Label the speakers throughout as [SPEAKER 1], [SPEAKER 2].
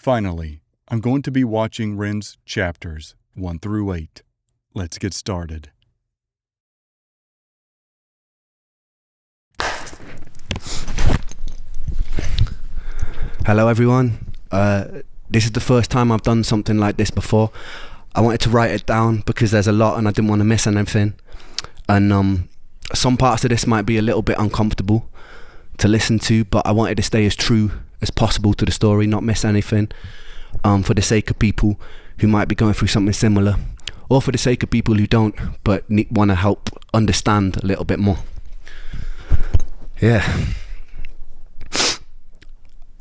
[SPEAKER 1] Finally, I'm going to be watching Rin's chapters 1 through 8. Let's get started.
[SPEAKER 2] Hello everyone, this is the first time I've done something like this before. I wanted to write it down because there's a lot and I didn't want to miss anything. And some parts of this might be a little bit uncomfortable to listen to, but I wanted to stay as true as possible to the story, not miss anything, for the sake of people who might be going through something similar, or for the sake of people who don't but want to help understand a little bit more. Yeah.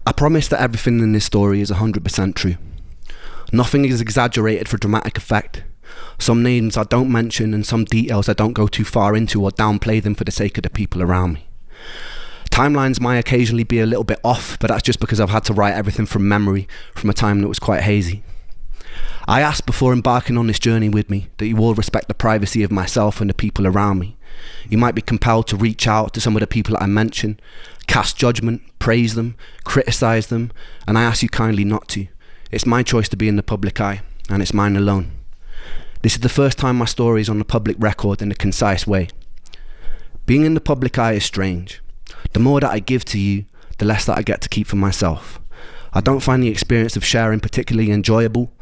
[SPEAKER 2] I promise that everything in this story is 100% true. Nothing is exaggerated for dramatic effect. Some names I don't mention and some details I don't go too far into or downplay them for the sake of the people around me. Timelines might occasionally be a little bit off, but that's just because I've had to write everything from memory from a time that was quite hazy. I asked before embarking on this journey with me that you all respect the privacy of myself and the people around me. You might be compelled to reach out to some of the people that I mention, cast judgment, praise them, criticize them, and I ask you kindly not to. It's my choice to be in the public eye, and it's mine alone. This is the first time my story is on the public record in a concise way. Being in the public eye is strange. The more that I give to you, the less that I get to keep for myself. I don't find the experience of sharing particularly enjoyable.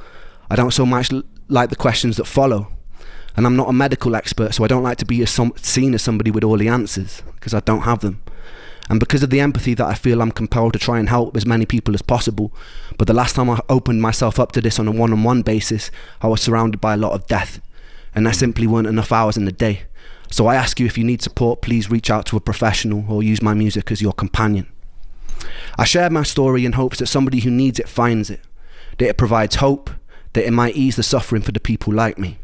[SPEAKER 2] I don't so much like the questions that follow. And I'm not a medical expert, so I don't like to be seen as somebody with all the answers, because I don't have them. And because of the empathy that I feel, I'm compelled to try and help as many people as possible. But the last time I opened myself up to this on a one-on-one basis, I was surrounded by a lot of death. And there simply weren't enough hours in the day. So I ask you, if you need support, please reach out to a professional or use my music as your companion. I share my story in hopes that somebody who needs it finds it, that it provides hope, that it might ease the suffering for the people like me.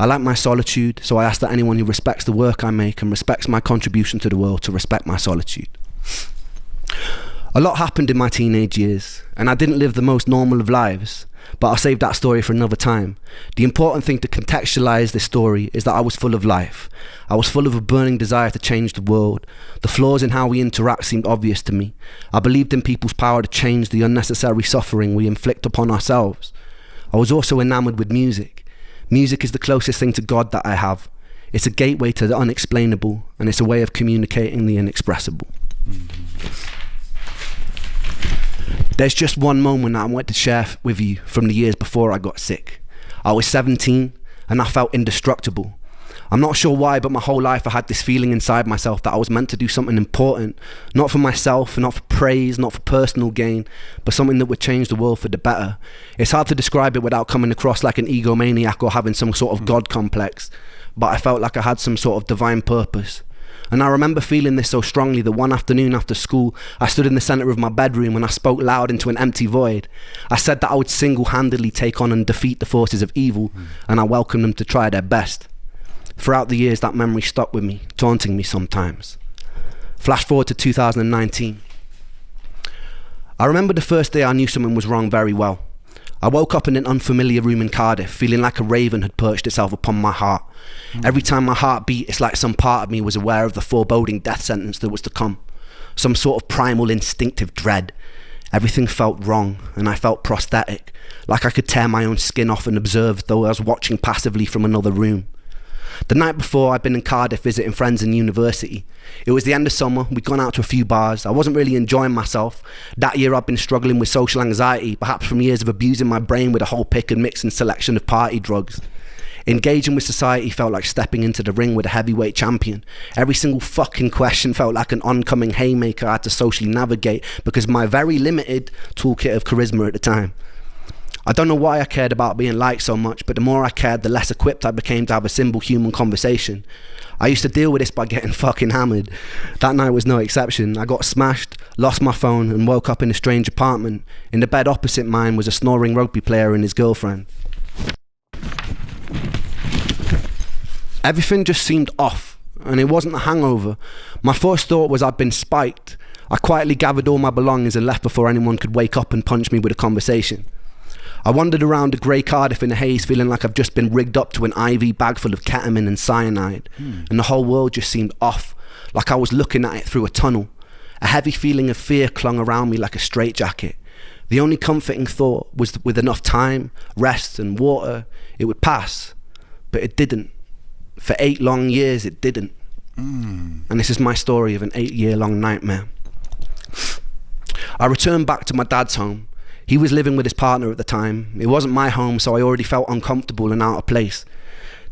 [SPEAKER 2] I like my solitude, so I ask that anyone who respects the work I make and respects my contribution to the world to respect my solitude. A lot happened in my teenage years, and I didn't live the most normal of lives, but I'll save that story for another time. The important thing to contextualize this story is that I was full of life. I was full of a burning desire to change the world. The flaws in how we interact seemed obvious to me. I believed in people's power to change the unnecessary suffering we inflict upon ourselves. I was also enamored with music. Music is the closest thing to God that I have. It's a gateway to the unexplainable, and it's a way of communicating the inexpressible. There's just one moment that I want to share with you from the years before I got sick. I was 17 and I felt indestructible. I'm not sure why, but my whole life I had this feeling inside myself that I was meant to do something important, not for myself, not for praise, not for personal gain, but something that would change the world for the better. It's hard to describe it without coming across like an egomaniac or having some sort of God complex, but I felt like I had some sort of divine purpose. And I remember feeling this so strongly that one afternoon after school, I stood in the center of my bedroom and I spoke loud into an empty void. I said that I would single-handedly take on and defeat the forces of evil, and I welcomed them to try their best. Throughout the years, that memory stuck with me, taunting me sometimes. Flash forward to 2019. I remember the first day I knew something was wrong very well. I woke up in an unfamiliar room in Cardiff, feeling like a raven had perched itself upon my heart. Every time my heart beat, it's like some part of me was aware of the foreboding death sentence that was to come. Some sort of primal instinctive dread. Everything felt wrong, and I felt prosthetic, like I could tear my own skin off and observe though I was watching passively from another room. The night before, I'd been in Cardiff visiting friends in university. It was the end of summer, we'd gone out to a few bars. I wasn't really enjoying myself. That year I'd been struggling with social anxiety, perhaps from years of abusing my brain with a whole pick and mix and selection of party drugs. Engaging with society felt like stepping into the ring with a heavyweight champion. Every single fucking question felt like an oncoming haymaker I had to socially navigate because of my very limited toolkit of charisma at the time. I don't know why I cared about being liked so much, but the more I cared, the less equipped I became to have a simple human conversation. I used to deal with this by getting fucking hammered. That night was no exception. I got smashed, lost my phone, and woke up in a strange apartment. In the bed opposite mine was a snoring rugby player and his girlfriend. Everything just seemed off, and it wasn't a hangover. My first thought was I'd been spiked. I quietly gathered all my belongings and left before anyone could wake up and punch me with a conversation. I wandered around the grey Cardiff in a haze, feeling like I've just been rigged up to an IV bag full of ketamine and cyanide, and the whole world just seemed off, like I was looking at it through a tunnel. A heavy feeling of fear clung around me like a straitjacket. The only comforting thought was that with enough time, rest and water, it would pass. But it didn't. For 8 long years, it didn't. And this is my story of an 8-year-long nightmare. I returned back to my dad's home. He was living with his partner at the time. It wasn't my home, so I already felt uncomfortable and out of place.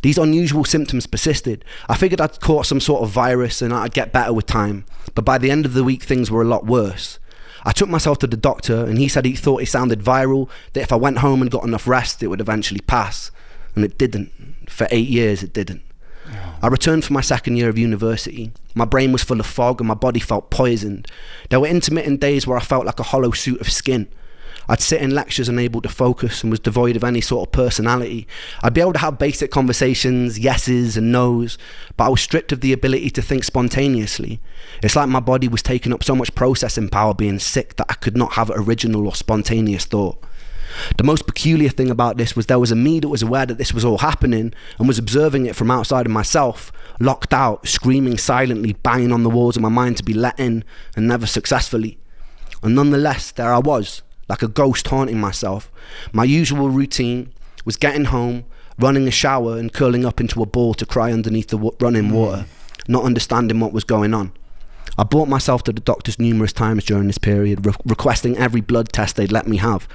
[SPEAKER 2] These unusual symptoms persisted. I figured I'd caught some sort of virus and I'd get better with time. But by the end of the week, things were a lot worse. I took myself to the doctor and he said he thought it sounded viral, that if I went home and got enough rest, it would eventually pass. And it didn't. For 8 years, it didn't. I returned for my second year of university. My brain was full of fog and my body felt poisoned. There were intermittent days where I felt like a hollow suit of skin. I'd sit in lectures unable to focus and was devoid of any sort of personality. I'd be able to have basic conversations, yeses and nos, but I was stripped of the ability to think spontaneously. It's like my body was taking up so much processing power being sick that I could not have original or spontaneous thought. The most peculiar thing about this was there was a me that was aware that this was all happening and was observing it from outside of myself, locked out, screaming silently, banging on the walls of my mind to be let in, and never successfully. And nonetheless, there I was, like a ghost haunting myself. My usual routine was getting home, running a shower and curling up into a ball to cry underneath the running water, not understanding what was going on. I brought myself to the doctors numerous times during this period, requesting every blood test they'd let me have,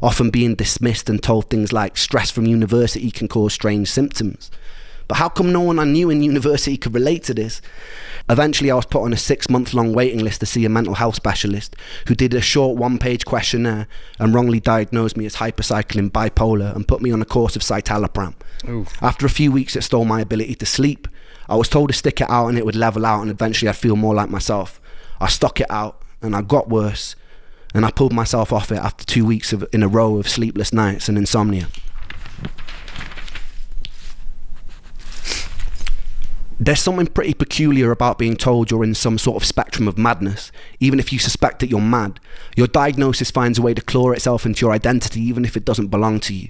[SPEAKER 2] often being dismissed and told things like stress from university can cause strange symptoms. But how come no one I knew in university could relate to this? Eventually I was put on a 6-month-long waiting list to see a mental health specialist who did a short 1-page questionnaire and wrongly diagnosed me as hypercycling bipolar and put me on a course of citalopram. Oof. After a few weeks it stole my ability to sleep. I was told to stick it out and it would level out and eventually I'd feel more like myself. I stuck it out and I got worse and I pulled myself off it after 2 weeks in a row of sleepless nights and insomnia. There's something pretty peculiar about being told you're in some sort of spectrum of madness. Even if you suspect that you're mad, your diagnosis finds a way to claw itself into your identity even if it doesn't belong to you.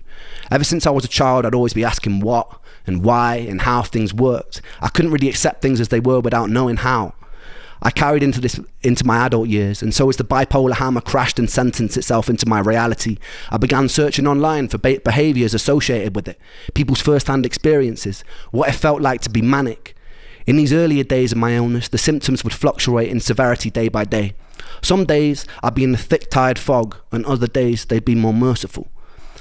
[SPEAKER 2] Ever since I was a child, I'd always be asking what and why and how things worked. I couldn't really accept things as they were without knowing how. I carried into my adult years, and so as the bipolar hammer crashed and sentenced itself into my reality, I began searching online for behaviours associated with it, people's first-hand experiences, what it felt like to be manic. In these earlier days of my illness, the symptoms would fluctuate in severity day by day. Some days I'd be in a thick, tired fog, and other days they'd be more merciful.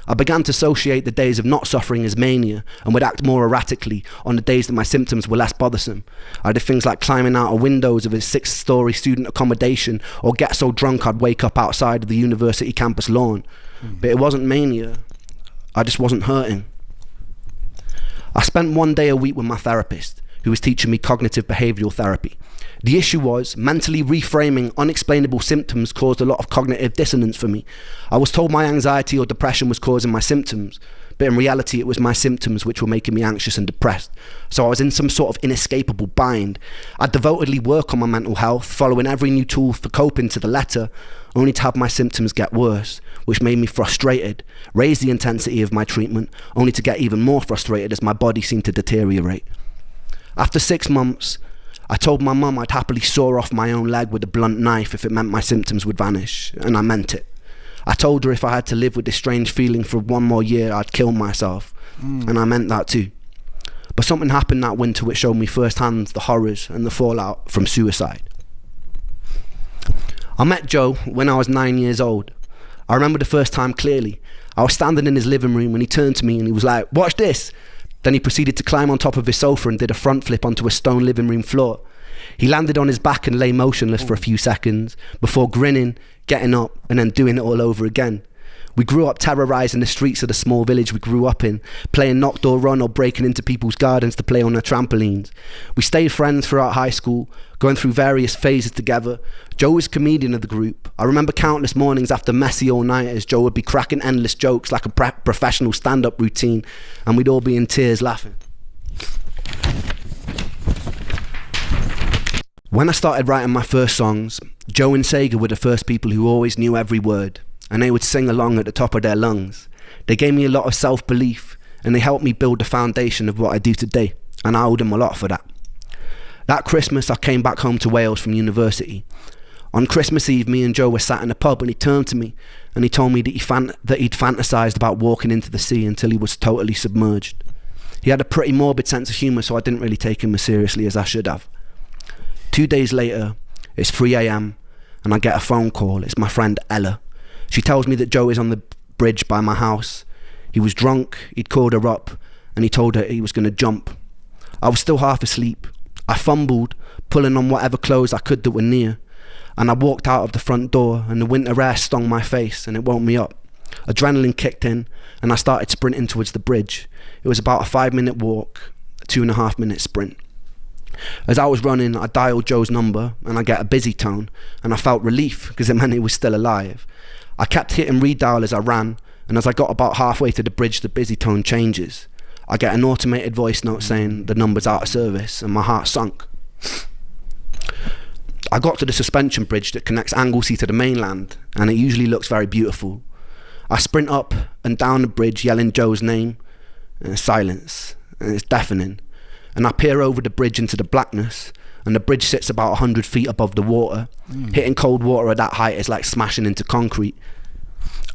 [SPEAKER 2] I began to associate the days of not suffering as mania and would act more erratically on the days that my symptoms were less bothersome. I did things like climbing out of windows of a 6-story student accommodation or get so drunk I'd wake up outside of the university campus lawn. But it wasn't mania. I just wasn't hurting. I spent 1 day a week with my therapist, who was teaching me cognitive behavioural therapy. The issue was, mentally reframing unexplainable symptoms caused a lot of cognitive dissonance for me. I was told my anxiety or depression was causing my symptoms, but in reality it was my symptoms which were making me anxious and depressed. So I was in some sort of inescapable bind. I'd devotedly work on my mental health, following every new tool for coping to the letter, only to have my symptoms get worse, which made me frustrated, raise the intensity of my treatment, only to get even more frustrated as my body seemed to deteriorate. After 6 months, I told my mum I'd happily saw off my own leg with a blunt knife if it meant my symptoms would vanish, and I meant it. I told her if I had to live with this strange feeling for 1 more year, I'd kill myself, and I meant that too. But something happened that winter which showed me firsthand the horrors and the fallout from suicide. I met Joe when I was 9 years old. I remember the first time clearly. I was standing in his living room and he turned to me and he was like, "Watch this." Then he proceeded to climb on top of his sofa and did a front flip onto a stone living room floor. He landed on his back and lay motionless for a few seconds before grinning, getting up, and then doing it all over again. We grew up terrorising the streets of the small village we grew up in, playing knock door run or breaking into people's gardens to play on their trampolines. We stayed friends throughout high school, going through various phases together. Joe was comedian of the group. I remember countless mornings after messy all-nighters, Joe would be cracking endless jokes like a professional stand-up routine, and we'd all be in tears laughing. When I started writing my first songs, Joe and Sega were the first people who always knew every word, and they would sing along at the top of their lungs. They gave me a lot of self-belief, and they helped me build the foundation of what I do today, and I owe them a lot for that. That Christmas, I came back home to Wales from university. On Christmas Eve, me and Joe were sat in a pub, and he turned to me, and he told me that he'd fantasized about walking into the sea until he was totally submerged. He had a pretty morbid sense of humour, so I didn't really take him as seriously as I should have. 2 days later, it's 3 a.m, and I get a phone call. It's my friend Ella. She tells me that Joe is on the bridge by my house. He was drunk, he'd called her up, and he told her he was going to jump. I was still half asleep. I fumbled, pulling on whatever clothes I could that were near, and I walked out of the front door, and the winter air stung my face and it woke me up. Adrenaline kicked in, and I started sprinting towards the bridge. It was about a 5-minute walk, a 2.5-minute sprint. As I was running, I dialed Joe's number, and I get a busy tone, and I felt relief because it meant he was still alive. I kept hitting redial as I ran, and as I got about halfway to the bridge, the busy tone changes. I get an automated voice note saying the number's out of service, and my heart sunk. I got to the suspension bridge that connects Anglesey to the mainland, and it usually looks very beautiful. I sprint up and down the bridge yelling Joe's name, and silence, and it's deafening. And I peer over the bridge into the blackness, and the bridge sits about 100 feet above the water. Hitting cold water at that height is like smashing into concrete.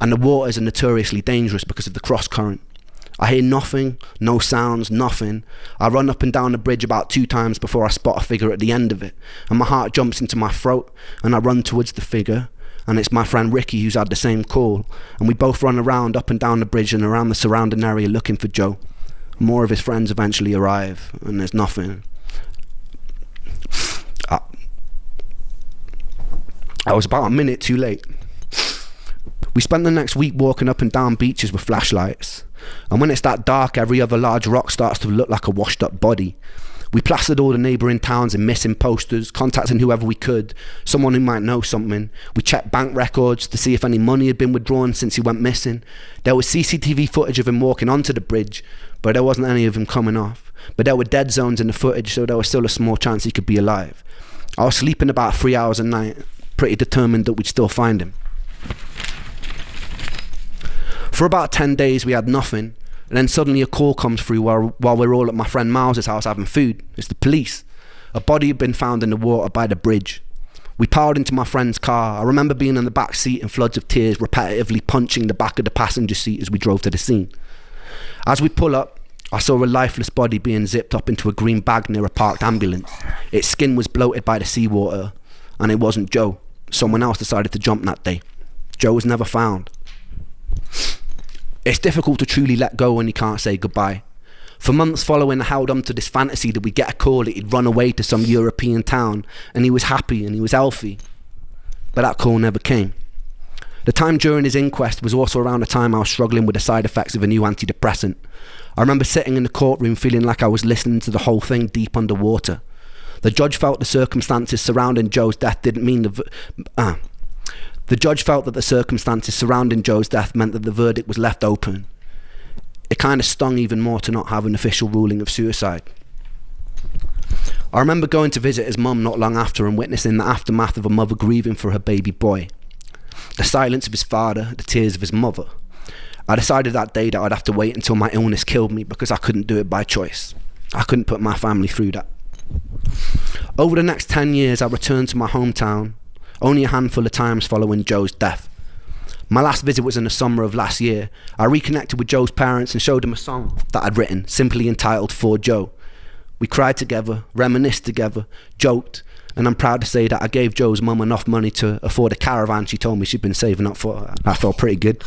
[SPEAKER 2] And the waters are notoriously dangerous because of the cross current. I hear nothing, no sounds, nothing. I run up and down the bridge about 2 times before I spot a figure at the end of it, and my heart jumps into my throat, and I run towards the figure, and it's my friend Ricky who's had the same call, and we both run around up and down the bridge and around the surrounding area looking for Joe. More of his friends eventually arrive, and there's nothing. I was about a minute too late. We spent the next week walking up and down beaches with flashlights, and when it's that dark, every other large rock starts to look like a washed up body. We plastered all the neighbouring towns in missing posters, contacting whoever we could, someone who might know something. We checked bank records to see if any money had been withdrawn since he went missing. There was CCTV footage of him walking onto the bridge, but there wasn't any of him coming off. But there were dead zones in the footage, so there was still a small chance he could be alive. I was sleeping about 3 hours a night, pretty determined that we'd still find him. For about 10 days we had nothing, and then suddenly a call comes through while we're all at my friend Miles's house having food. It's the police. A body had been found in the water by the bridge. We piled into my friend's car. I remember being in the back seat in floods of tears, repetitively punching the back of the passenger seat as we drove to the scene. As we pull up, I saw a lifeless body being zipped up into a green bag near a parked ambulance. Its skin was bloated by the seawater, and it wasn't Joe. Someone else decided to jump that day. Joe was never found. It's difficult to truly let go when you can't say goodbye. For months following, I held on to this fantasy that we'd get a call that he'd run away to some European town, and he was happy and he was healthy. But that call never came. The time during his inquest was also around the time I was struggling with the side effects of a new antidepressant. I remember sitting in the courtroom feeling like I was listening to the whole thing deep underwater. The judge felt the circumstances surrounding Joe's death didn't mean The judge felt that the circumstances surrounding Joe's death meant that the verdict was left open. It kind of stung even more to not have an official ruling of suicide. I remember going to visit his mum not long after and witnessing the aftermath of a mother grieving for her baby boy. The silence of his father, the tears of his mother. I decided that day that I'd have to wait until my illness killed me because I couldn't do it by choice. I couldn't put my family through that. Over the next 10 years, I returned to my hometown, only a handful of times following Joe's death. My last visit was in the summer of last year. I reconnected with Joe's parents and showed them a song that I'd written, simply entitled For Joe. We cried together, reminisced together, joked, and I'm proud to say that I gave Joe's mum enough money to afford a caravan she told me she'd been saving up for. That felt pretty good.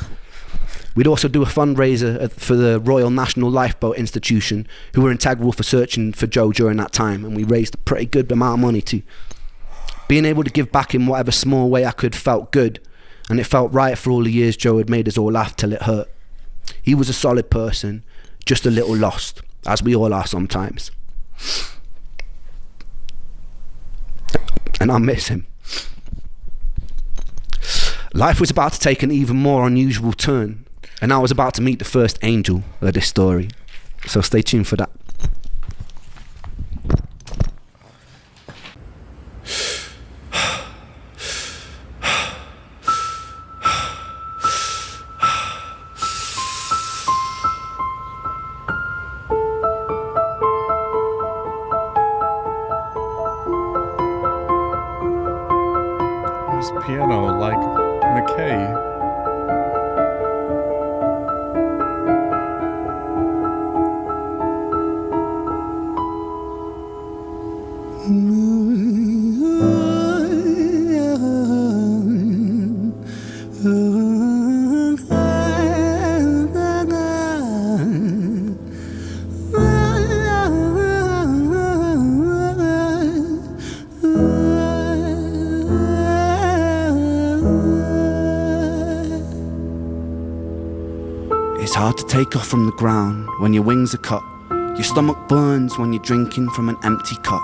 [SPEAKER 2] We'd also do a fundraiser for the Royal National Lifeboat Institution, who were integral for searching for Joe during that time, and we raised a pretty good amount of money too. Being able to give back in whatever small way I could felt good, and it felt right for all the years Joe had made us all laugh till it hurt. He was a solid person, just a little lost, as we all are sometimes. And I miss him. Life was about to take an even more unusual turn, and I was about to meet the first angel of this story. So stay tuned for that.
[SPEAKER 1] This piano like McKay.
[SPEAKER 2] It's hard to take off from the ground when your wings are cut. Your stomach burns when you're drinking from an empty cup.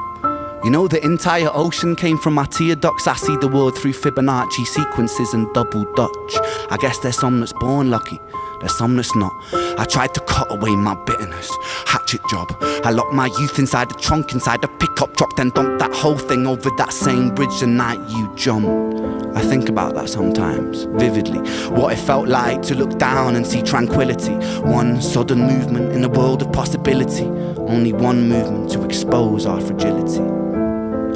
[SPEAKER 2] You know the entire ocean came from my tear ducts. I see the world through Fibonacci sequences and double Dutch. I guess there's some that's born lucky, there's some that's not. I tried to cut away my bitterness, hatchet job. I locked my youth inside the trunk, inside the pickup truck, then dumped that whole thing over that same bridge the night you jumped. I think about that sometimes, vividly. What it felt like to look down and see tranquility. One sudden movement in a world of possibility. Only one movement to expose our fragility.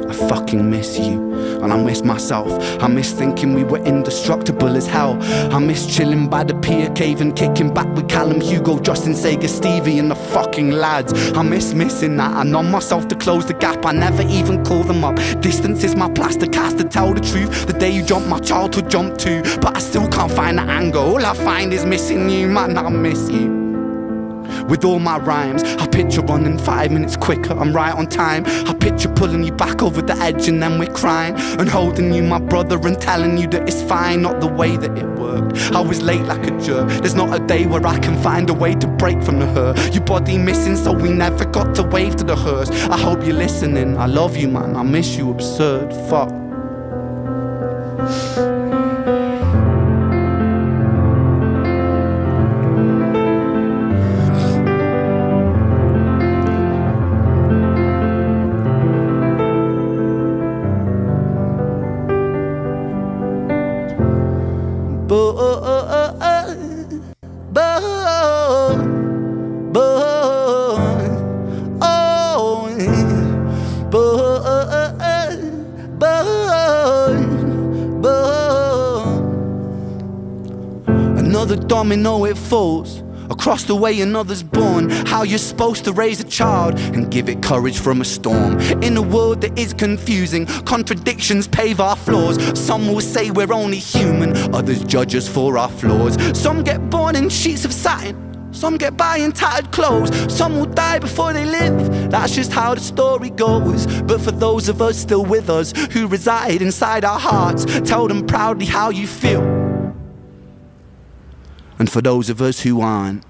[SPEAKER 2] I fucking miss you, and I miss myself. I miss thinking we were indestructible as hell. I miss chilling by the pier cave and kicking back with Callum, Hugo, Justin, Sega, Stevie and the fucking lads. I miss missing that. I numb myself to close the gap. I never even call them up. Distance is my plaster cast to tell the truth. The day you jumped, my childhood jumped too. But I still can't find the anger. All I find is missing you, man, I miss you. With all my rhymes, I picture running 5 minutes quicker, I'm right on time. I picture pulling you back over the edge and then we're crying. And holding you, my brother, and telling you that it's fine. Not the way that it worked. I was late like a jerk. There's not a day where I can find a way to break from the hurt. Your body missing, so we never got to wave to the hearse. I hope you're listening, I love you, man, I miss you, absurd, fuck. Another domino, it falls. Across the way another's born. How you're supposed to raise a child and give it courage from a storm. In a world that is confusing, contradictions pave our flaws. Some will say we're only human, others judge us for our flaws. Some get born in sheets of satin, some get by in tattered clothes. Some will die before they live, that's just how the story goes. But for those of us still with us, who reside inside our hearts, tell them proudly how you feel. And for those of us who aren't,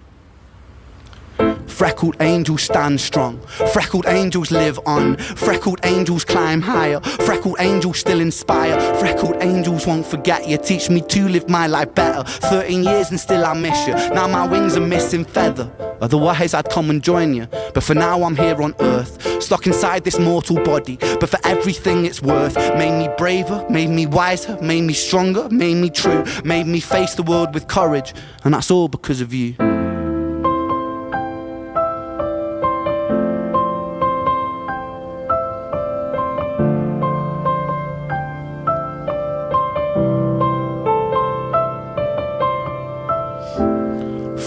[SPEAKER 2] freckled angels stand strong, freckled angels live on, freckled angels climb higher, freckled angels still inspire, freckled angels won't forget you, teach me to live my life better. 13 years and still I miss you, now my wings are missing feather. Otherwise I'd come and join you, but for now I'm here on earth, stuck inside this mortal body. But for everything it's worth, made me braver, made me wiser, made me stronger, made me true, made me face the world with courage, and that's all because of you.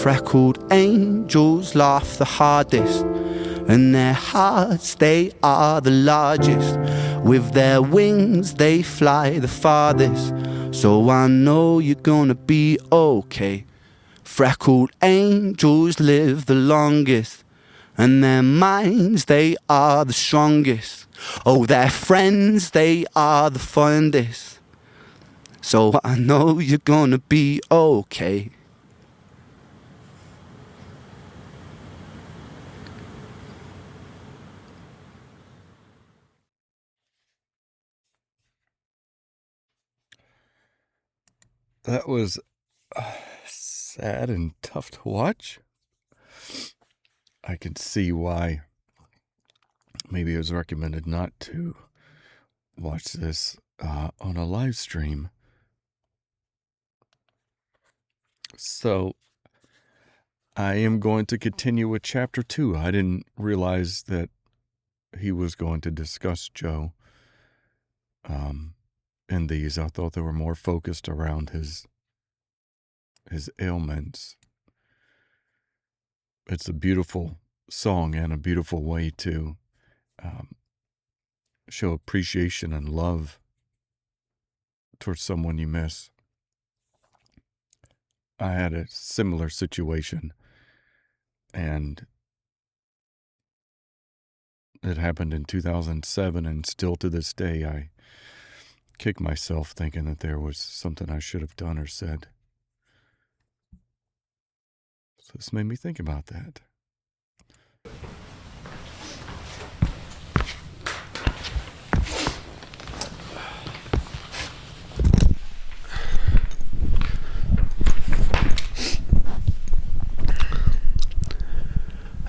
[SPEAKER 2] Freckled angels laugh the hardest, and their hearts, they are the largest. With their wings, they fly the farthest. So I know you're gonna be okay. Freckled angels live the longest, and their minds, they are the strongest. Oh, their friends, they are the fondest. So I know you're gonna be okay.
[SPEAKER 1] That was sad and tough to watch. I can see why maybe it was recommended not to watch this on a live stream. So I am going to continue with chapter 2. I didn't realize that he was going to discuss Joe in these. I thought they were more focused around his ailments. It's a beautiful song and a beautiful way to show appreciation and love towards someone you miss. I had a similar situation, and it happened in 2007, and still to this day I kick myself thinking that there was something I should have done or said. So this made me think about that.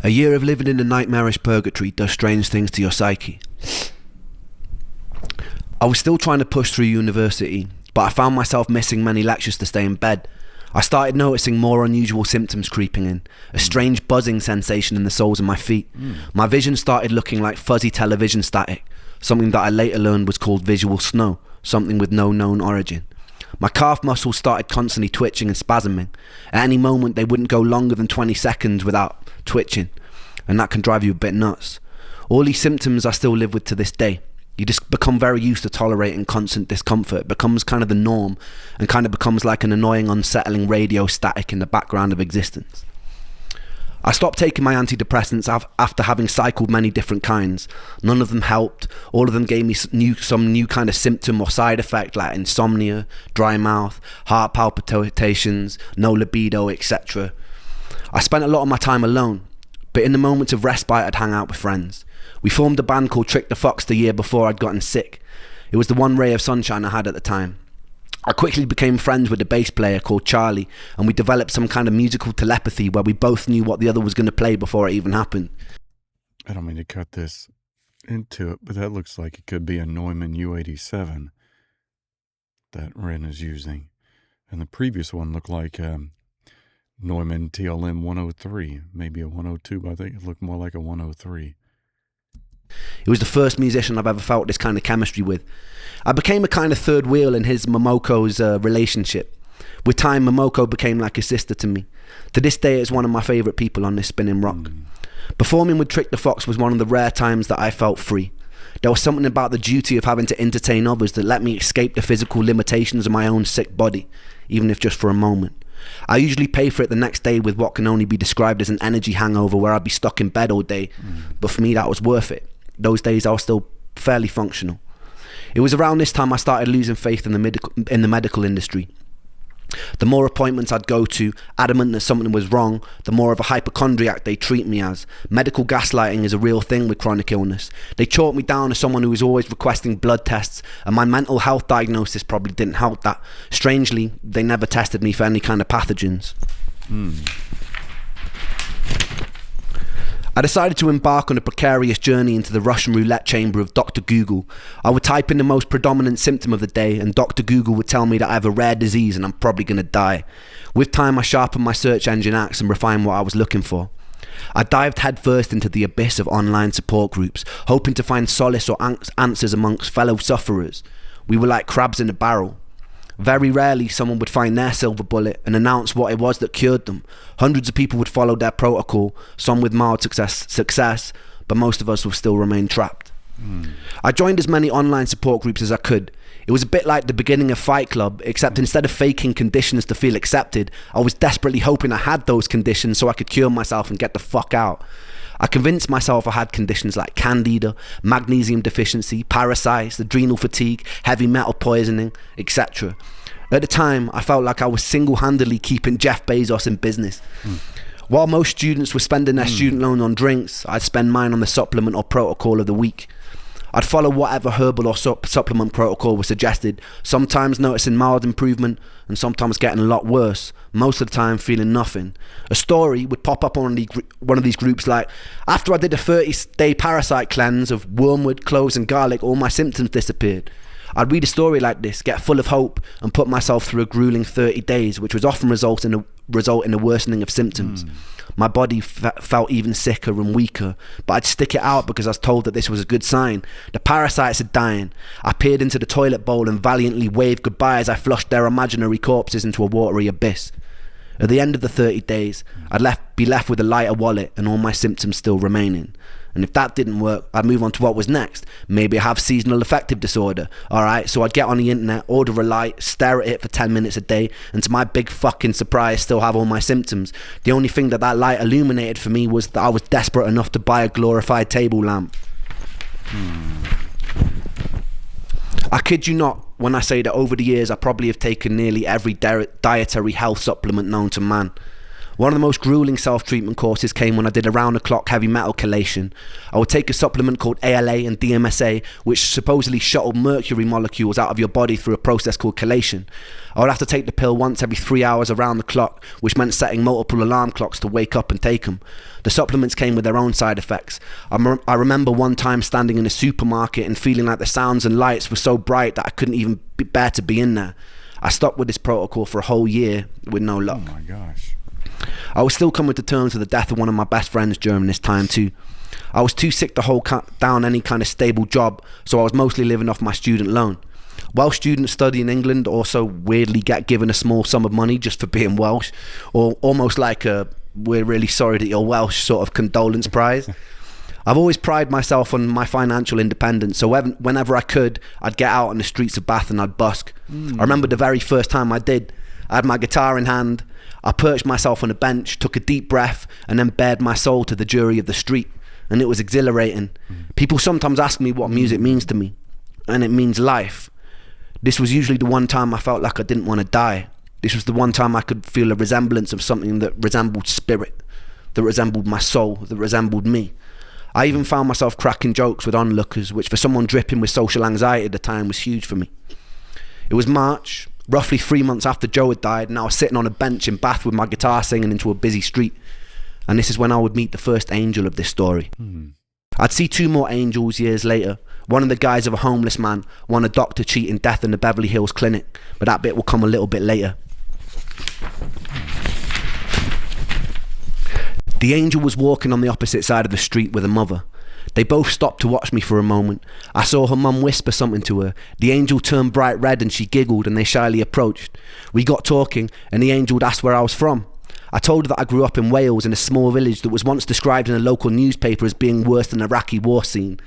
[SPEAKER 2] A year of living in a nightmarish purgatory does strange things to your psyche. I was still trying to push through university, but I found myself missing many lectures to stay in bed. I started noticing more unusual symptoms creeping in, a strange buzzing sensation in the soles of my feet. My vision started looking like fuzzy television static, something that I later learned was called visual snow, something with no known origin. My calf muscles started constantly twitching and spasming. At any moment they wouldn't go longer than 20 seconds without twitching, and that can drive you a bit nuts. All these symptoms I still live with to this day. You just become very used to tolerating constant discomfort. It becomes kind of the norm and kind of becomes like an annoying, unsettling radio static in the background of existence. I stopped taking my antidepressants after having cycled many different kinds. None of them helped. All of them gave me some new kind of symptom or side effect like insomnia, dry mouth, heart palpitations, no libido, etc. I spent a lot of my time alone, but in the moments of respite I'd hang out with friends. We formed a band called Trick the Fox the year before I'd gotten sick. It was the one ray of sunshine I had at the time. I quickly became friends with a bass player called Charlie, and we developed some kind of musical telepathy where we both knew what the other was going to play before it even happened.
[SPEAKER 1] I don't mean to cut this into it, but that looks like it could be a Neumann U87 that Ren is using. And the previous one looked like Neumann TLM 103, maybe a 102, but I think it looked more like a 103.
[SPEAKER 2] He was the first musician I've ever felt this kind of chemistry with. I became a kind of third wheel in his Momoko's relationship. With time, Momoko became like a sister to me. To this day, it's one of my favourite people on this spinning rock. Performing with Trick the Fox was one of the rare times that I felt free. There was something about the duty of having to entertain others that let me escape the physical limitations of my own sick body, even if just for a moment. I usually pay for it the next day with what can only be described as an energy hangover where I'd be stuck in bed all day, but for me that was worth it. Those days I was still fairly functional. It was around this time I started losing faith in the medical industry. The more appointments I'd go to, adamant that something was wrong, the more of a hypochondriac they treat me as. Medical gaslighting is a real thing with chronic illness. They chalked me down as someone who was always requesting blood tests, and my mental health diagnosis probably didn't help that. Strangely, they never tested me for any kind of pathogens. I decided to embark on a precarious journey into the Russian roulette chamber of Dr. Google. I would type in the most predominant symptom of the day, and Dr. Google would tell me that I have a rare disease and I'm probably going to die. With time, I sharpened my search engine axe and refined what I was looking for. I dived headfirst into the abyss of online support groups, hoping to find solace or answers amongst fellow sufferers. We were like crabs in a barrel. Very rarely someone would find their silver bullet and announce what it was that cured them. Hundreds of people would follow their protocol, some with mild success, but most of us will still remain trapped. I joined as many online support groups as I could. It was a bit like the beginning of Fight Club, except instead of faking conditions to feel accepted, I was desperately hoping I had those conditions so I could cure myself and get the fuck out. I convinced myself I had conditions like candida, magnesium deficiency, parasites, adrenal fatigue, heavy metal poisoning, etc. At the time, I felt like I was single-handedly keeping Jeff Bezos in business. While most students were spending their student loan on drinks, I'd spend mine on the supplement or protocol of the week. I'd follow whatever herbal or supplement protocol was suggested, sometimes noticing mild improvement and sometimes getting a lot worse, most of the time feeling nothing. A story would pop up on one of these groups like, after I did a 30-day parasite cleanse of wormwood, cloves and garlic, all my symptoms disappeared. I'd read a story like this, get full of hope and put myself through a grueling 30 days, which would often result in a worsening of symptoms. My body felt even sicker and weaker, but I'd stick it out because I was told that this was a good sign. The parasites are dying. I peered into the toilet bowl and valiantly waved goodbye as I flushed their imaginary corpses into a watery abyss. At the end of the 30 days, I'd be left with a lighter wallet and all my symptoms still remaining. And if that didn't work, I'd move on to what was next. Maybe I have seasonal affective disorder. Alright, so I'd get on the internet, order a light, stare at it for 10 minutes a day, and to my big fucking surprise, still have all my symptoms. The only thing that light illuminated for me was that I was desperate enough to buy a glorified table lamp. I kid you not when I say that over the years I probably have taken nearly every dietary health supplement known to man. One of the most grueling self-treatment courses came when I did a round-the-clock heavy metal chelation. I would take a supplement called ALA and DMSA, which supposedly shuttled mercury molecules out of your body through a process called chelation. I would have to take the pill once every 3 hours around the clock, which meant setting multiple alarm clocks to wake up and take them. The supplements came with their own side effects. I remember one time standing in a supermarket and feeling like the sounds and lights were so bright that I couldn't even bear to be in there. I stuck with this protocol for a whole year with no luck.
[SPEAKER 1] Oh my gosh.
[SPEAKER 2] I was still coming to terms with the death of one of my best friends during this time too. I was too sick to hold down any kind of stable job, so I was mostly living off my student loan. Welsh students study in England also weirdly get given a small sum of money just for being Welsh, or almost like a "we're really sorry that you're Welsh" sort of condolence prize. I've always prided myself on my financial independence, so whenever I could, I'd get out on the streets of Bath and I'd busk. I remember the very first time I did. I had my guitar in hand, I perched myself on a bench, took a deep breath, and then bared my soul to the jury of the street, and it was exhilarating. People sometimes ask me what music means to me, and it means life. This was usually the one time I felt like I didn't want to die. This was the one time I could feel a resemblance of something that resembled spirit, that resembled my soul, that resembled me. I even found myself cracking jokes with onlookers, which for someone dripping with social anxiety at the time was huge for me. It was March, roughly 3 months after Joe had died, and I was sitting on a bench in Bath with my guitar singing into a busy street. And this is when I would meet the first angel of this story. I'd see 2 more angels years later. One in the guise of a homeless man, one a doctor cheating death in the Beverly Hills clinic. But that bit will come a little bit later. The angel was walking on the opposite side of the street with a mother. They both stopped to watch me for a moment. I saw her mum whisper something to her. The angel turned bright red and she giggled and they shyly approached. We got talking and the angel asked where I was from. I told her that I grew up in Wales in a small village that was once described in a local newspaper as being worse than an Iraqi war scene.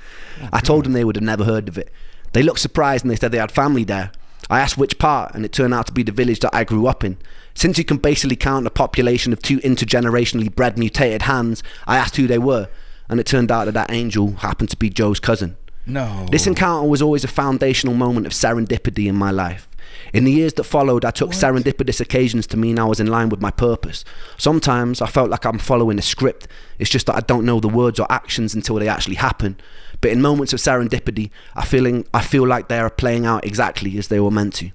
[SPEAKER 2] I told them they would have never heard of it. They looked surprised and they said they had family there. I asked which part, and it turned out to be the village that I grew up in. Since you can basically count a population of 2 intergenerationally bred mutated hands, I asked who they were, and it turned out that angel happened to be Joe's cousin.
[SPEAKER 1] No.
[SPEAKER 2] This encounter was always a foundational moment of serendipity in my life. In the years that followed, I took serendipitous occasions to mean I was in line with my purpose. Sometimes I felt like I'm following a script. It's just that I don't know the words or actions until they actually happen. But in moments of serendipity, I feel like they are playing out exactly as they were meant to.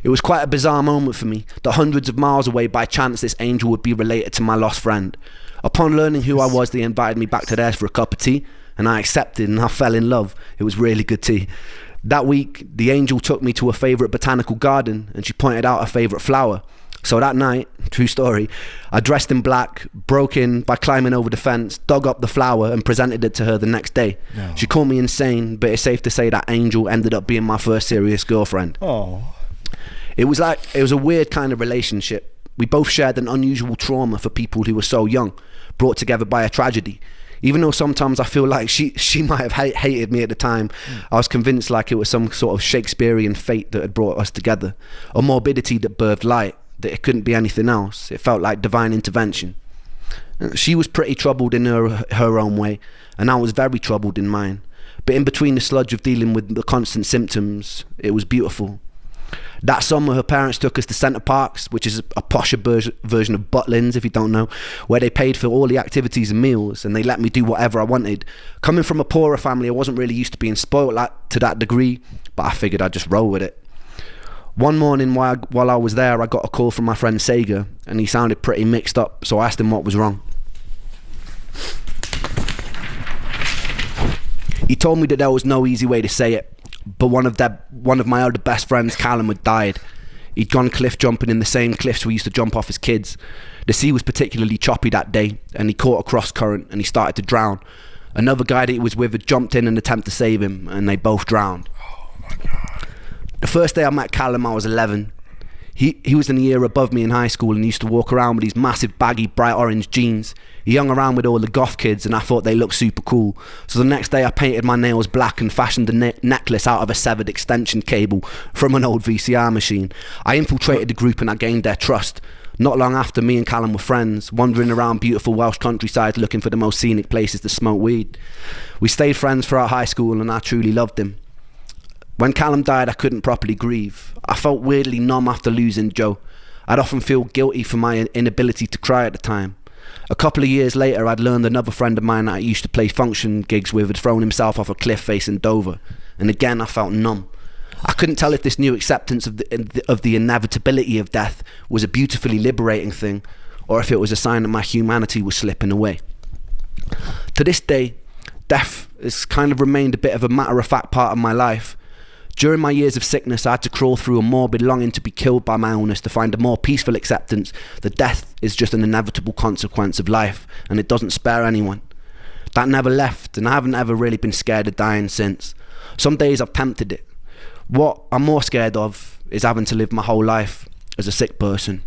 [SPEAKER 2] It was quite a bizarre moment for me, that hundreds of miles away by chance this angel would be related to my lost friend. Upon learning who I was, they invited me back to theirs for a cup of tea, and I accepted and I fell in love. It was really good tea. That week, the angel took me to a favourite botanical garden and she pointed out a favourite flower. So that night, true story, I dressed in black, broke in by climbing over the fence, dug up the flower and presented it to her the next day.
[SPEAKER 1] No.
[SPEAKER 2] She called me insane, but it's safe to say that angel ended up being my first serious girlfriend.
[SPEAKER 1] Oh.
[SPEAKER 2] It was a weird kind of relationship. We both shared an unusual trauma for people who were so young, brought together by a tragedy. Even though sometimes I feel like she might have hated me at the time, I was convinced like it was some sort of Shakespearean fate that had brought us together. A morbidity that birthed light, that it couldn't be anything else. It felt like divine intervention. She was pretty troubled in her own way, and I was very troubled in mine. But in between the sludge of dealing with the constant symptoms, it was beautiful. That summer, her parents took us to Centre Parks, which is a posher version of Butlins, if you don't know, where they paid for all the activities and meals, and they let me do whatever I wanted. Coming from a poorer family, I wasn't really used to being spoiled to that degree, but I figured I'd just roll with it. One morning while I was there, I got a call from my friend Sega, and he sounded pretty mixed up, so I asked him what was wrong. He told me that there was no easy way to say it, but one of my other best friends, Callum, had died. He'd gone cliff jumping in the same cliffs we used to jump off as kids. The sea was particularly choppy that day, and he caught a cross current and he started to drown. Another guy that he was with had jumped in an attempt to save him, and they both drowned.
[SPEAKER 1] Oh my God.
[SPEAKER 2] The first day I met Callum, I was 11. He was in a year above me in high school and used to walk around with these massive baggy bright orange jeans. He hung around with all the goth kids and I thought they looked super cool. So the next day I painted my nails black and fashioned a necklace out of a severed extension cable from an old VCR machine. I infiltrated the group and I gained their trust. Not long after, me and Callum were friends, wandering around beautiful Welsh countryside looking for the most scenic places to smoke weed. We stayed friends throughout high school and I truly loved him. When Callum died, I couldn't properly grieve. I felt weirdly numb after losing Joe. I'd often feel guilty for my inability to cry at the time. A couple of years later, I'd learned another friend of mine that I used to play function gigs with had thrown himself off a cliff facing Dover. And again, I felt numb. I couldn't tell if this new acceptance of the inevitability of death was a beautifully liberating thing, or if it was a sign that my humanity was slipping away. To this day, death has kind of remained a bit of a matter-of-fact part of my life. During my years of sickness, I had to crawl through a morbid longing to be killed by my illness to find a more peaceful acceptance that death is just an inevitable consequence of life, and it doesn't spare anyone. That never left, and I haven't ever really been scared of dying since. Some days I've tempted it. What I'm more scared of is having to live my whole life as a sick person.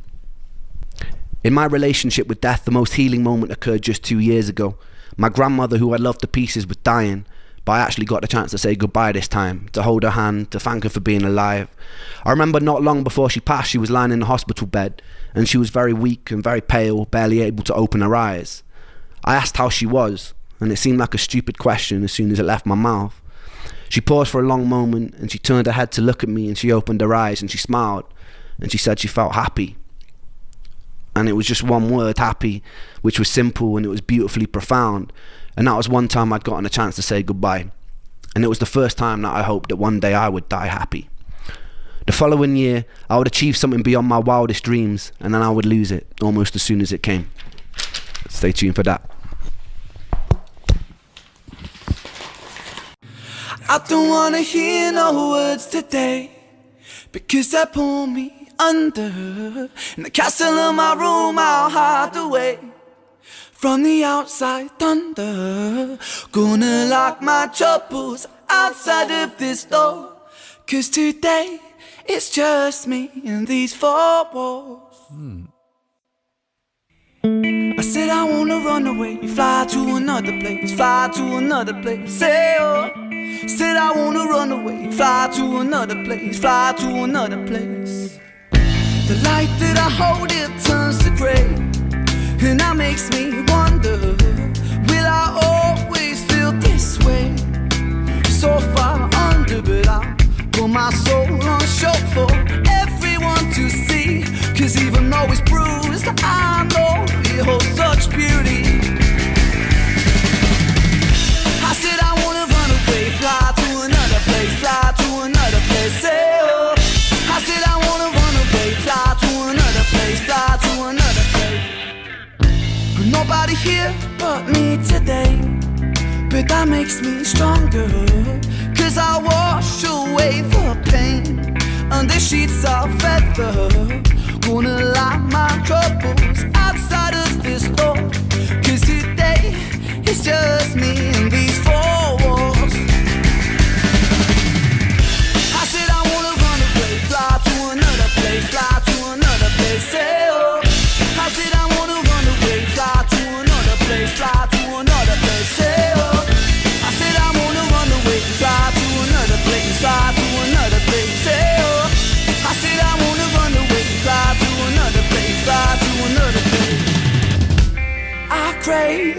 [SPEAKER 2] In my relationship with death, the most healing moment occurred just 2 years ago. My grandmother, who I loved to pieces, was dying, but I actually got the chance to say goodbye this time, to hold her hand, to thank her for being alive. I remember not long before she passed, she was lying in the hospital bed, and she was very weak and very pale, barely able to open her eyes. I asked how she was, and it seemed like a stupid question as soon as it left my mouth. She paused for a long moment, and she turned her head to look at me, and she opened her eyes, and she smiled, and she said she felt happy. And it was just one word, happy, which was simple and it was beautifully profound. And that was one time I'd gotten a chance to say goodbye. And it was the first time that I hoped that one day I would die happy. The following year, I would achieve something beyond my wildest dreams, and then I would lose it almost as soon as it came. Stay tuned for that.
[SPEAKER 3] I don't wanna hear no words today, because they pull me under. In the castle of my room I'll hide away from the outside thunder. Gonna lock my troubles outside of this door, 'cause today it's just me and these four walls. I said I wanna run away, fly to another place, fly to another place, say oh. Said I wanna run away, fly to another place, fly to another place. The light that I hold, it turns to grey, and that makes me wonder, will I always feel this way? So far under, but I put my soul on show for everyone to see, 'cause even though it's bruised, I know it holds such beauty. I said I wanna run away, fly to another place, fly to another place, say oh. I said I wanna run away, fly to another place, fly to another place. Nobody here but me today, but that makes me stronger, 'cause I wash away the pain under sheets of feather. Gonna lock my troubles outside of this door, 'cause today it's just me and these four walls. I said I wanna run away, fly to another place, fly to another place, say oh. I said I wanna run away, fly to another place, fly to another place, say oh. I said I wanna run away, fly to another place, fly to another place, say oh. I said I wanna run away, fly to another place, fly to another place. I crave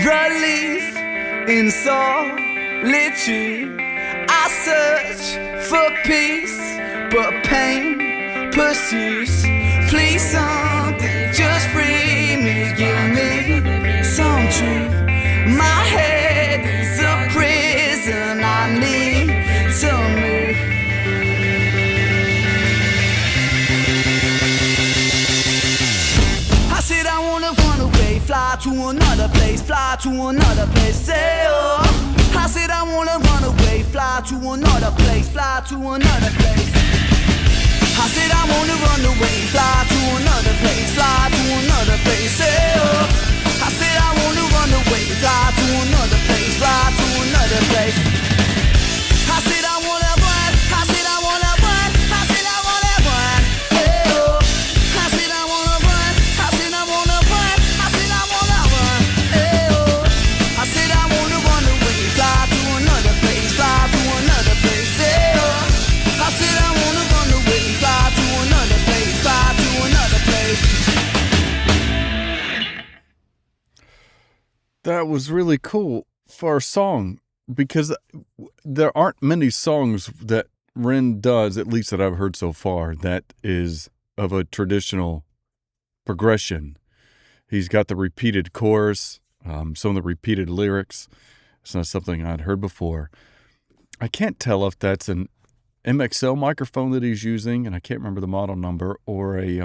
[SPEAKER 3] relief in solitude. I search for peace, but pain pursues. Please something, just free me, give me some truth. My head is a prison, I need to move. I said I wanna run away, fly to another place, fly to another place, say oh. I said I wanna run away, fly to another place, fly to another place. I said I wanna run away, fly to another place, fly to another place, say oh. I said I wanna run away, fly to another place, fly to another place. I said I wanna run, I said I wanna run, I said I wanna run, hey oh. I said I wanna run, I said I wanna run, I said I wanna run, hey oh. I said I wanna run away, fly to another place, fly to another place, hey oh. I said I wanna run away, fly to another place, fly to another place.
[SPEAKER 1] That was really cool for a song, because there aren't many songs that Ren does, at least that I've heard so far, that is of a traditional progression. He's got the repeated chorus, some of the repeated lyrics. It's not something I'd heard before. I can't tell if that's an MXL microphone that he's using, and I can't remember the model number, or a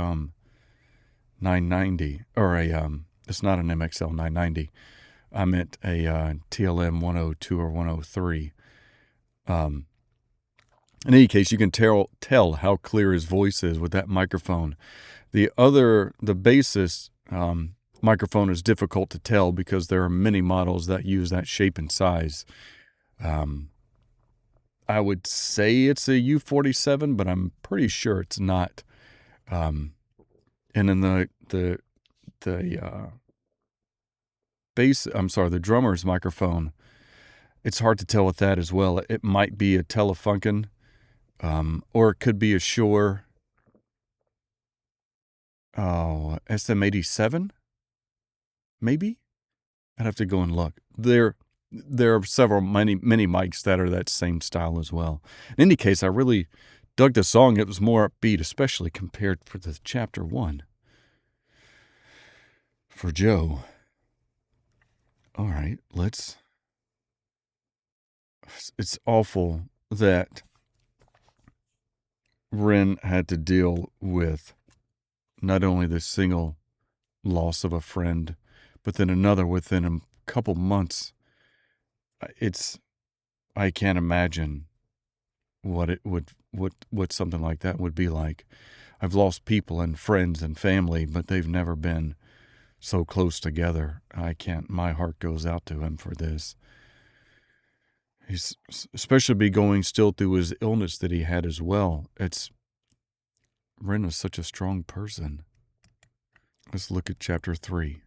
[SPEAKER 1] 990, or it's not an MXL 990. I meant a TLM 102 or 103. In any case, you can tell how clear his voice is with that microphone. The bassist microphone is difficult to tell because there are many models that use that shape and size. I would say it's a U47, but I'm pretty sure it's not. And then the drummer's microphone, it's hard to tell with that as well. It might be a Telefunken, or it could be a Shure SM87, maybe? I'd have to go and look. There are many mics that are that same style as well. In any case, I really dug the song. It was more upbeat, especially compared for the chapter 1 for Joe. All right, it's awful that Ren had to deal with not only the single loss of a friend, but then another within a couple months. I can't imagine what something like that would be like. I've lost people and friends and family, but they've never been so close together. My heart goes out to him for this. He's especially going still through his illness that he had as well. Ren is such a strong person. Let's look at chapter 3.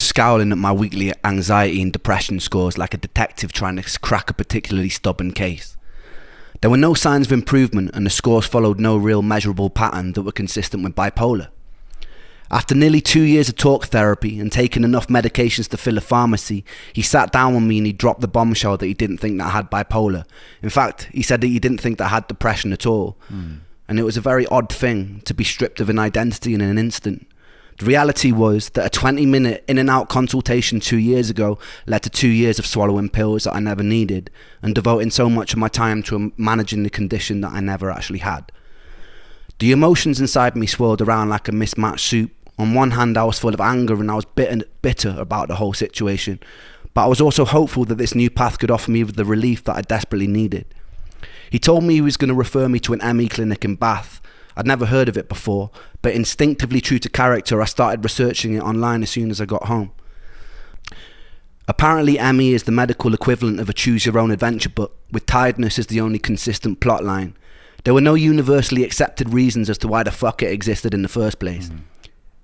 [SPEAKER 2] Scowling at my weekly anxiety and depression scores like a detective trying to crack a particularly stubborn case. There were no signs of improvement, and the scores followed no real measurable pattern that were consistent with bipolar. After nearly 2 years of talk therapy and taking enough medications to fill a pharmacy, he sat down with me and he dropped the bombshell that he didn't think that I had bipolar. In fact, he said that he didn't think that I had depression at all. And it was a very odd thing to be stripped of an identity in an instant. The reality was that a 20-minute in and out consultation 2 years ago led to 2 years of swallowing pills that I never needed and devoting so much of my time to managing the condition that I never actually had. The emotions inside me swirled around like a mismatched soup. On one hand, I was full of anger and I was bitter about the whole situation, but I was also hopeful that this new path could offer me the relief that I desperately needed. He told me he was going to refer me to an ME clinic in Bath. I'd never heard of it before, but instinctively true to character, I started researching it online as soon as I got home. Apparently, ME is the medical equivalent of a choose-your-own-adventure book, with tiredness as the only consistent plot line. There were no universally accepted reasons as to why the fuck it existed in the first place.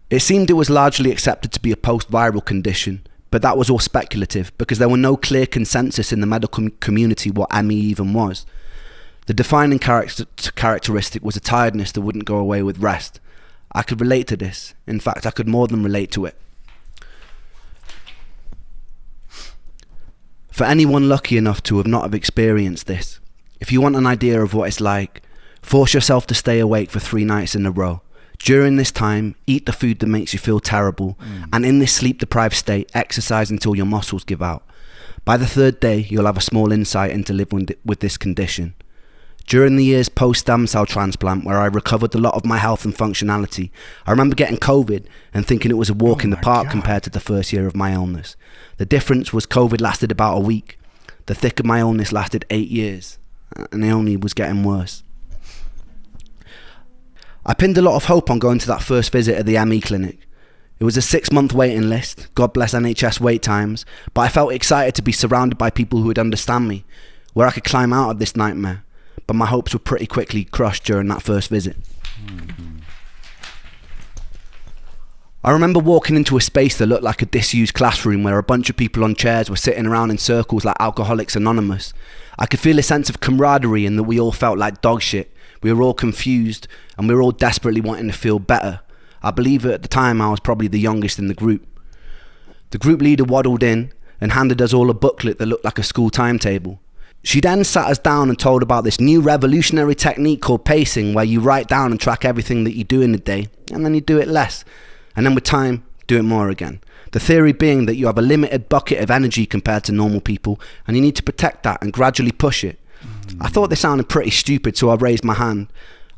[SPEAKER 2] It seemed it was largely accepted to be a post-viral condition, but that was all speculative because there were no clear consensus in the medical community what ME even was. The defining characteristic was a tiredness that wouldn't go away with rest. I could relate to this. In fact, I could more than relate to it. For anyone lucky enough to have not experienced this, if you want an idea of what it's like, force yourself to stay awake for 3 nights in a row. During this time, eat the food that makes you feel terrible, and in this sleep-deprived state, exercise until your muscles give out. By the 3rd day, you'll have a small insight into living with this condition. During the years post-stem cell transplant, where I recovered a lot of my health and functionality, I remember getting COVID and thinking it was a walk in the park compared to the first year of my illness. The difference was COVID lasted about a week. The thick of my illness lasted 8 years, and it only was getting worse. I pinned a lot of hope on going to that first visit at the ME clinic. It was a 6-month waiting list, God bless NHS wait times, but I felt excited to be surrounded by people who would understand me, where I could climb out of this nightmare. But my hopes were pretty quickly crushed during that first visit. I remember walking into a space that looked like a disused classroom where a bunch of people on chairs were sitting around in circles like Alcoholics Anonymous. I could feel a sense of camaraderie and that we all felt like dog shit. We were all confused and we were all desperately wanting to feel better. I believe at the time I was probably the youngest in the group. The group leader waddled in and handed us all a booklet that looked like a school timetable. She then sat us down and told about this new revolutionary technique called pacing, where you write down and track everything that you do in a day, and then you do it less. And then with time, do it more again. The theory being that you have a limited bucket of energy compared to normal people, and you need to protect that and gradually push it. I thought this sounded pretty stupid, so I raised my hand.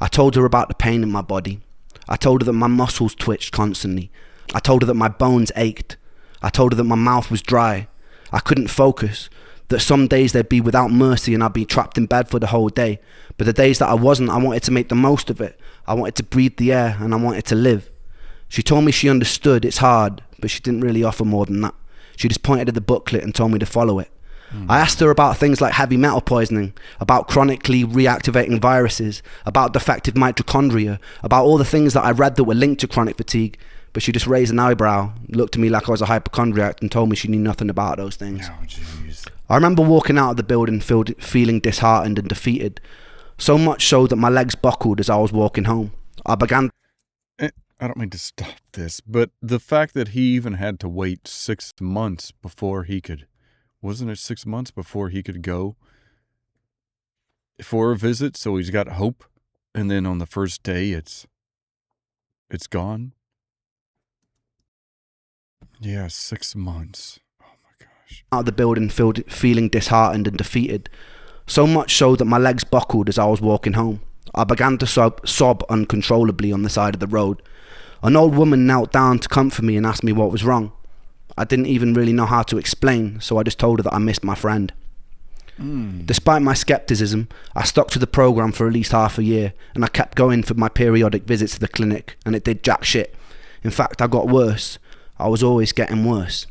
[SPEAKER 2] I told her about the pain in my body. I told her that my muscles twitched constantly. I told her that my bones ached. I told her that my mouth was dry. I couldn't focus. That some days they'd be without mercy and I'd be trapped in bed for the whole day. But the days that I wasn't, I wanted to make the most of it. I wanted to breathe the air and I wanted to live. She told me she understood it's hard, but she didn't really offer more than that. She just pointed at the booklet and told me to follow it. I asked her about things like heavy metal poisoning, about chronically reactivating viruses, about defective mitochondria, about all the things that I read that were linked to chronic fatigue, but she just raised an eyebrow, looked at me like I was a hypochondriac and told me she knew nothing about those things.
[SPEAKER 1] Oh, jeez.
[SPEAKER 2] I remember walking out of the building feeling disheartened and defeated, so much so that my legs buckled as I was walking home. I
[SPEAKER 1] don't mean to stop this, but the fact that he even had to wait 6 months before he could, wasn't it 6 months before he could go for a visit, so he's got hope, and then on the first day it's gone? Yeah, 6 months.
[SPEAKER 2] Out of the building feeling disheartened and defeated, so much so that my legs buckled as I was walking home. I began to sob uncontrollably on the side of the road. An old woman knelt down to comfort me and asked me what was wrong. I didn't even really know how to explain, so I just told her that I missed my friend. Despite my skepticism, I stuck to the program for at least half a year, and I kept going for my periodic visits to the clinic, and it did jack shit. In fact, I got worse. I was always getting worse.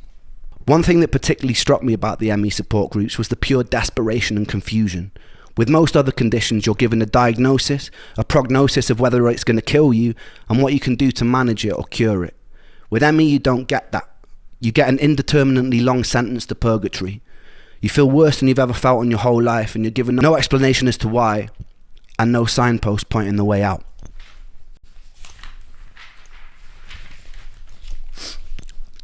[SPEAKER 2] One thing that particularly struck me about the ME support groups was the pure desperation and confusion. With most other conditions, you're given a diagnosis, a prognosis of whether it's going to kill you, and what you can do to manage it or cure it. With ME, you don't get that. You get an indeterminately long sentence to purgatory. You feel worse than you've ever felt in your whole life, and you're given no explanation as to why, and no signpost pointing the way out.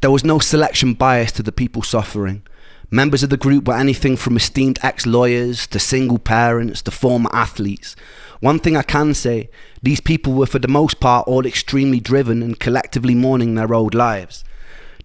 [SPEAKER 2] There was no selection bias to the people suffering. Members of the group were anything from esteemed ex-lawyers to single parents to former athletes. One thing I can say, these people were for the most part all extremely driven and collectively mourning their old lives.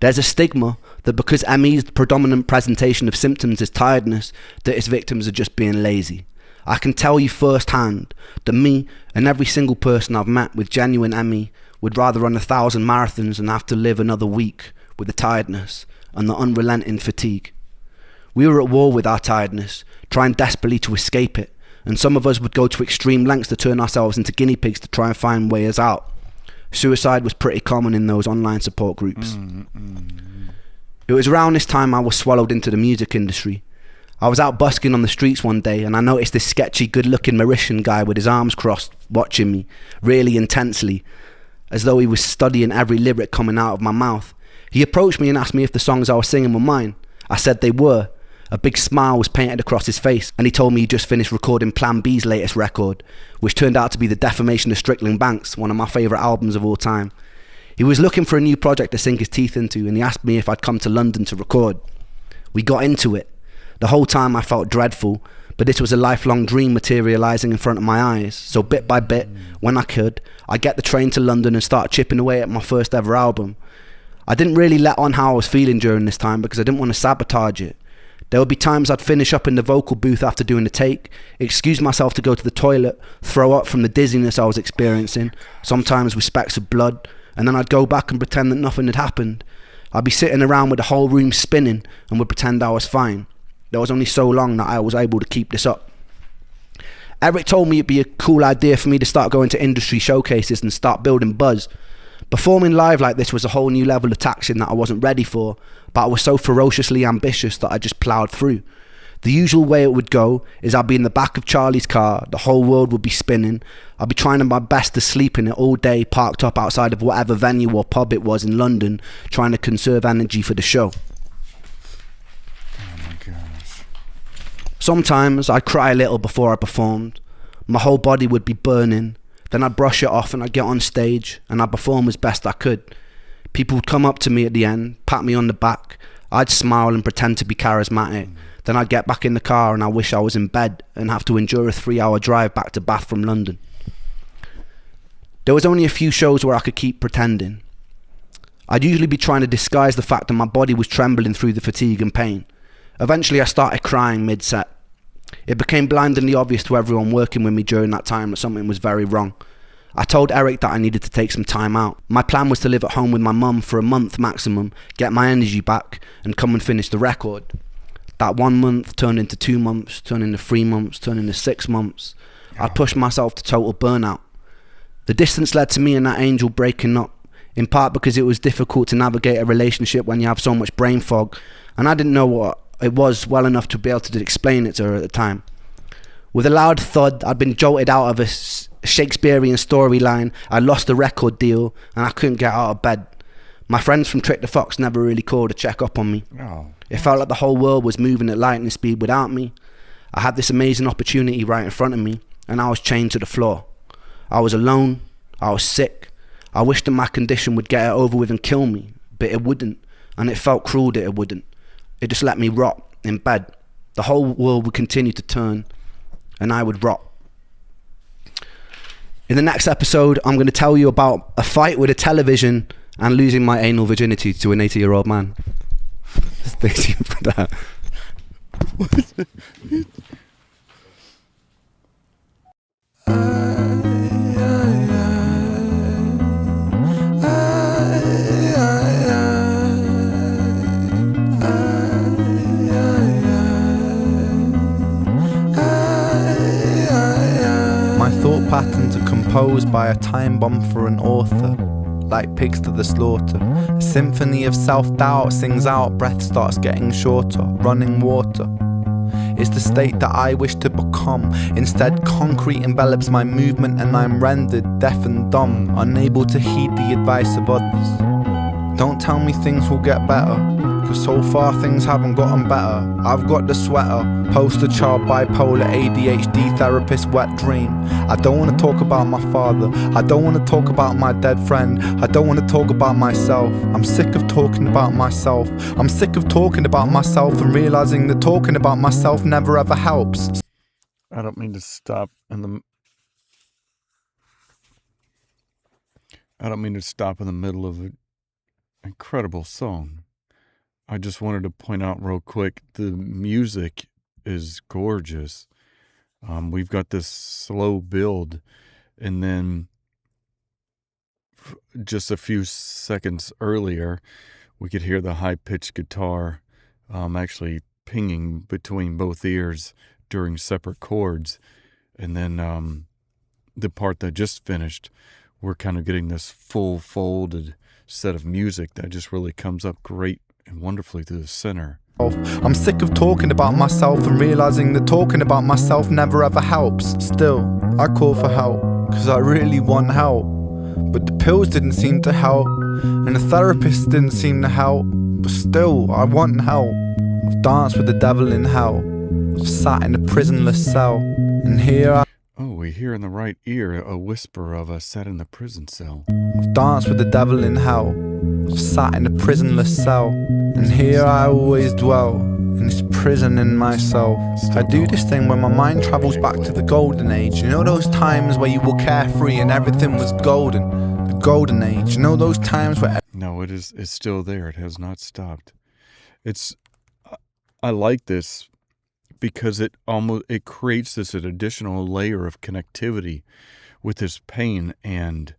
[SPEAKER 2] There's a stigma that because ME's predominant presentation of symptoms is tiredness, that its victims are just being lazy. I can tell you firsthand that me and every single person I've met with genuine ME would rather run 1,000 marathons than have to live another week with the tiredness and the unrelenting fatigue. We were at war with our tiredness, trying desperately to escape it, and some of us would go to extreme lengths to turn ourselves into guinea pigs to try and find ways out. Suicide was pretty common in those online support groups. It was around this time I was swallowed into the music industry. I was out busking on the streets one day and I noticed this sketchy, good-looking Mauritian guy with his arms crossed watching me, really intensely, as though he was studying every lyric coming out of my mouth. He approached me and asked me if the songs I was singing were mine. I said they were. A big smile was painted across his face, and he told me he just finished recording Plan B's latest record, which turned out to be The Defamation of Strickland Banks, one of my favourite albums of all time. He was looking for a new project to sink his teeth into, and he asked me if I'd come to London to record. We got into it. The whole time I felt dreadful, but this was a lifelong dream materialising in front of my eyes, so bit by bit, when I could, I'd get the train to London and start chipping away at my first ever album. I didn't really let on how I was feeling during this time because I didn't want to sabotage it. There would be times I'd finish up in the vocal booth after doing the take, excuse myself to go to the toilet, throw up from the dizziness I was experiencing, sometimes with specks of blood, and then I'd go back and pretend that nothing had happened. I'd be sitting around with the whole room spinning and would pretend I was fine. There was only so long that I was able to keep this up. Eric told me it'd be a cool idea for me to start going to industry showcases and start building buzz. Performing live like this was a whole new level of taxing that I wasn't ready for, but I was so ferociously ambitious that I just ploughed through. The usual way it would go is I'd be in the back of Charlie's car, the whole world would be spinning, I'd be trying my best to sleep in it all day, parked up outside of whatever venue or pub it was in London, trying to conserve energy for the show.
[SPEAKER 1] Oh my gosh.
[SPEAKER 2] Sometimes I'd cry a little before I performed. My whole body would be burning. Then I'd brush it off and I'd get on stage and I'd perform as best I could. People would come up to me at the end, pat me on the back. I'd smile and pretend to be charismatic. Then I'd get back in the car and I wish I was in bed and have to endure a 3-hour drive back to Bath from London. There was only a few shows where I could keep pretending. I'd usually be trying to disguise the fact that my body was trembling through the fatigue and pain. Eventually I started crying mid-set. It became blindingly obvious to everyone working with me during that time that something was very wrong. I told Eric that I needed to take some time out. My plan was to live at home with my mum for a month maximum, get my energy back, and come and finish the record. That 1 month turned into 2 months, turned into 3 months, turned into 6 months. I'd pushed myself to total burnout. The distance led to me and that angel breaking up, in part because it was difficult to navigate a relationship when you have so much brain fog, and I didn't know what it was well enough to be able to explain it to her at the time. With a loud thud, I'd been jolted out of a Shakespearean storyline, I lost the record deal, and I couldn't get out of bed. My friends from Trick the Fox never really called to check up on me.
[SPEAKER 1] Oh.
[SPEAKER 2] It felt like the whole world was moving at lightning speed without me. I had this amazing opportunity right in front of me, and I was chained to the floor. I was alone, I was sick. I wished that my condition would get it over with and kill me, but it wouldn't, and it felt cruel that it wouldn't. It just let me rot in bed. The whole world would continue to turn, and I would rot. In the next episode, I'm going to tell you about a fight with a television and losing my anal virginity to an 80-year-old man. Stay tuned for that.
[SPEAKER 4] My thought patterns are composed by a time bomb for an author, like pigs to the slaughter. A symphony of self-doubt sings out, breath starts getting shorter. Running water is the state that I wish to become. Instead, concrete envelops my movement and I'm rendered deaf and dumb, unable to heed the advice of others. Don't tell me things will get better, cause so far things haven't gotten better. I've got the sweater, poster child, bipolar, ADHD, therapist, wet dream. I don't want to talk about my father, I don't want to talk about my dead friend, I don't want to talk about myself. I'm sick of talking about myself. I'm sick of talking about myself and realizing that talking about myself never ever helps.
[SPEAKER 1] I don't mean to stop in the middle of an incredible song. I just wanted to point out real quick, the music is gorgeous. We've got this slow build, and then just a few seconds earlier, we could hear the high-pitched guitar actually pinging between both ears during separate chords. And then the part that just finished, we're kind of getting this full folded set of music that just really comes up great and wonderfully to the center.
[SPEAKER 4] I'm sick of talking about myself and realizing that talking about myself never ever helps. Still, I call for help, cause I really want help. But the pills didn't seem to help, and the therapist didn't seem to help. But still, I want help. I've danced with the devil in hell. I've sat in a prisonless cell, and here
[SPEAKER 1] we hear in the right ear a whisper of a sat in the prison cell.
[SPEAKER 4] I've danced with the devil in hell. I've sat in a prisonless cell, and here I always dwell, in this prison in myself. I do this thing where my mind travels back to the golden age. You know those times where you were carefree and everything was golden? The golden age. You know those times where...
[SPEAKER 1] No, it's still there. It has not stopped. I like this because it creates this additional layer of connectivity with this pain and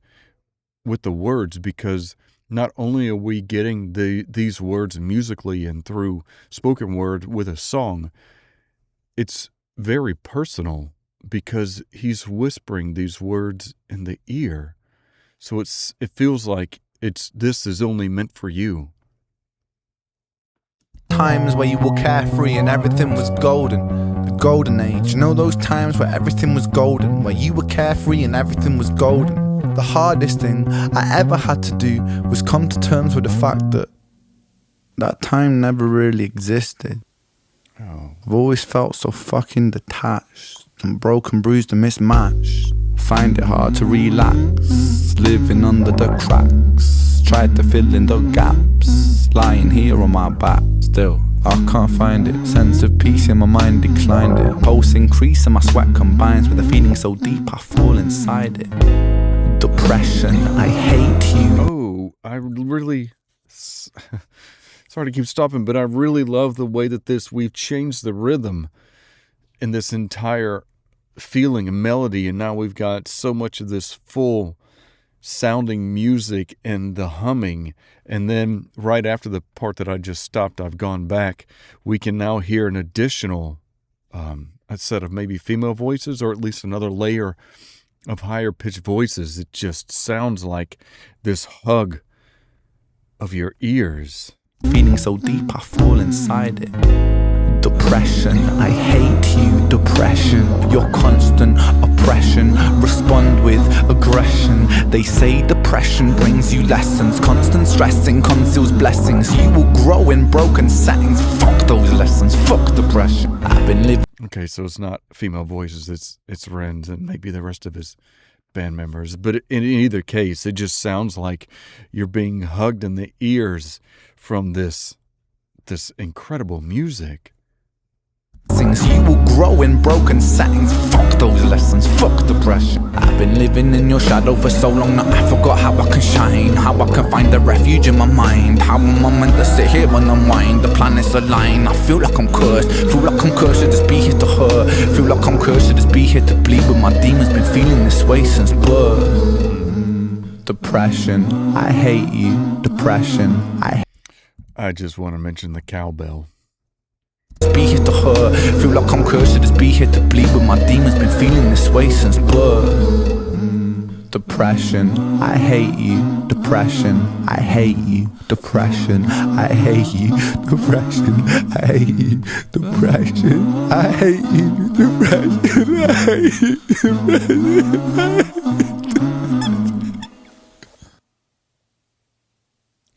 [SPEAKER 1] with the words, because not only are we getting these words musically and through spoken word with a song, it's very personal because he's whispering these words in the ear. So it feels like this is only meant for you.
[SPEAKER 4] Times where you were carefree and everything was golden. The golden age. You know those times where everything was golden, where you were carefree and everything was golden. The hardest thing I ever had to do was come to terms with the fact that that time never really existed.
[SPEAKER 1] Oh.
[SPEAKER 4] I've always felt so fucking detached and broken, bruised and mismatched. Find it hard to relax, living under the cracks. Tried to fill in the gaps, lying here on my back. Still, I can't find it. Sense of peace in my mind declined it. Pulse increase and my sweat combines with a feeling so deep I fall inside it. Depression, I hate you.
[SPEAKER 1] Oh, I really... Sorry to keep stopping, but I really love the way that we've changed the rhythm in this entire feeling and melody, and now we've got so much of this full sounding music and the humming, and then right after the part that I just stopped, I've gone back, we can now hear an additional a set of maybe female voices, or at least another layer of higher pitched voices. It just sounds like this hug of your ears.
[SPEAKER 4] Feeling so deep I fall inside it. Depression, I hate you. Depression, your constant oppression. Respond with aggression. They say depression brings you lessons. Constant stressing conceals blessings. You will grow in broken settings. Fuck those lessons, fuck depression. I've been living.
[SPEAKER 1] Okay, so it's not female voices, it's Ren's and maybe the rest of his band members. But in either case, it just sounds like you're being hugged in the ears from this incredible music.
[SPEAKER 4] You will grow in broken settings. Fuck those lessons, fuck depression. I've been living in your shadow for so long that I forgot how I can shine, how I can find a refuge in my mind. How am I meant to sit here and unwind? The planets align. I feel like I'm cursed, feel like I'm cursed to just be here to hurt. Feel like I'm cursed to just be here to bleed, but my demons been feeling this way since birth. Depression, I hate you. Depression,
[SPEAKER 1] I just want to mention the cowbell.
[SPEAKER 4] Be here to hurt. Feel like I'm cursed to just be here to bleed, but my demons been feeling this way since birth. Depression, I hate you. Depression, I hate you. Depression, I hate you. Depression, I hate you. Depression, I hate you. Depression, I hate you. Depression, I hate you.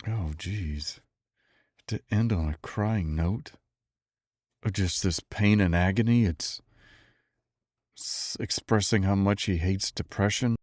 [SPEAKER 1] Oh, geez. To end on a crying note? Of just this pain and agony, it's expressing how much he hates depression.